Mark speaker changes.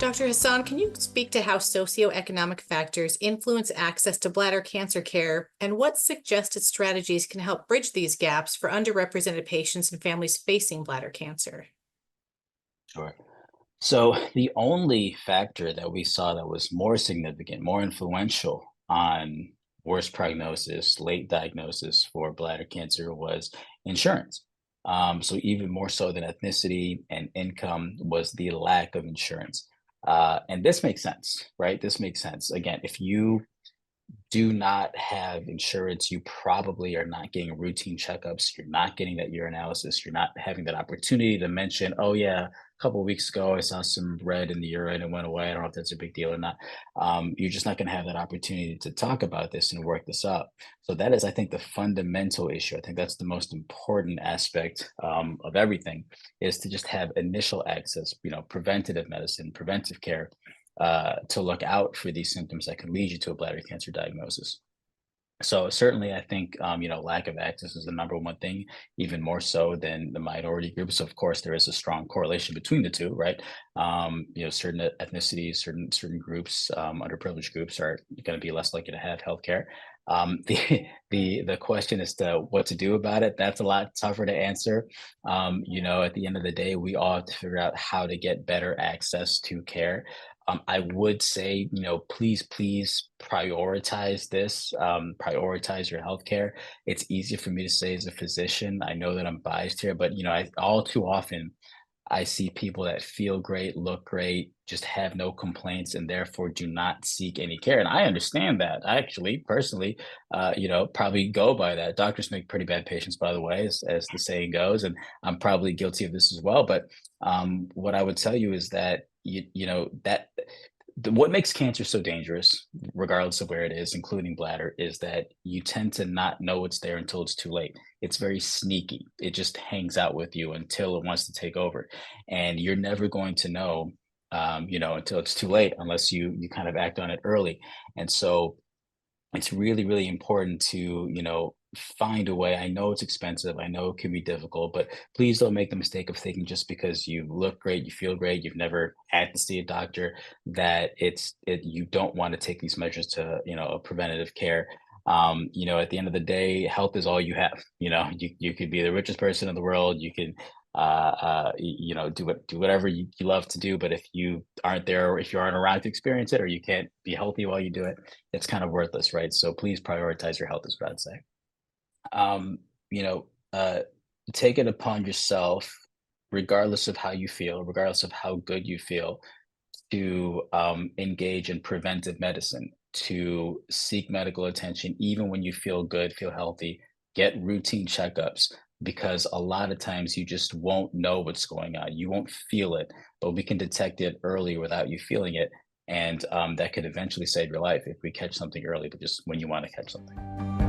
Speaker 1: Dr. Hassan, can you speak to how socioeconomic factors influence access to bladder cancer care and what suggested strategies can help bridge these gaps for underrepresented patients and families facing bladder cancer?
Speaker 2: Sure. So the only factor that we saw that was more significant, more influential on worse prognosis, late diagnosis for bladder cancer was insurance. So even more so than ethnicity and income was the lack of insurance. And this makes sense, right? This makes sense. Again, if you do not have insurance, you probably are not getting routine checkups. You're not getting that urinalysis. You're not having that opportunity to mention, oh, yeah, a couple of weeks ago, I saw some red in the urine and went away. I don't know if that's a big deal or not. You're just not going to have that opportunity to talk about this and work this up. So that is, I think, the fundamental issue. I think that's the most important aspect of everything is to just have initial access, preventative medicine, preventive care to look out for these symptoms that can lead you to a bladder cancer diagnosis. So certainly, I think lack of access is the number one thing, even more so than the minority groups. Of course, there is a strong correlation between the two, right? Certain ethnicities, certain groups, underprivileged groups, are going to be less likely to have healthcare. The question as to what to do about it, that's a lot tougher to answer. At the end of the day, we all have to figure out how to get better access to care. I would say, please prioritize this, prioritize your healthcare. It's easy for me to say as a physician. I know that I'm biased here, but all too often I see people that feel great, look great, just have no complaints, and therefore do not seek any care. And I understand that. I actually, personally, probably go by that. Doctors make pretty bad patients, by the way, as the saying goes, and I'm probably guilty of this as well. But what I would tell you is that what makes cancer so dangerous, regardless of where it is, including bladder, is that you tend to not know it's there until it's too late. It's very sneaky. It just hangs out with you until it wants to take over, and you're never going to know, until it's too late, unless you kind of act on it early. And so it's really, really important to, find a way. I know it's expensive. I know it can be difficult, but please don't make the mistake of thinking just because you look great, you feel great, you've never had to see a doctor, that you don't want to take these measures to, a preventative care. At the end of the day, health is all you have. You could be the richest person in the world. You can do whatever you love to do, but if you aren't there, or if you aren't around to experience it, or you can't be healthy while you do it, it's kind of worthless, right? So please prioritize your health, is what I'd say. um, you know, uh, take it upon yourself, regardless of how you feel, regardless of how good you feel, to engage in preventive medicine, to seek medical attention, even when you feel good, feel healthy, get routine checkups. Because a lot of times you just won't know what's going on. You won't feel it, but we can detect it early without you feeling it. And that could eventually save your life if we catch something early, but just when you want to catch something.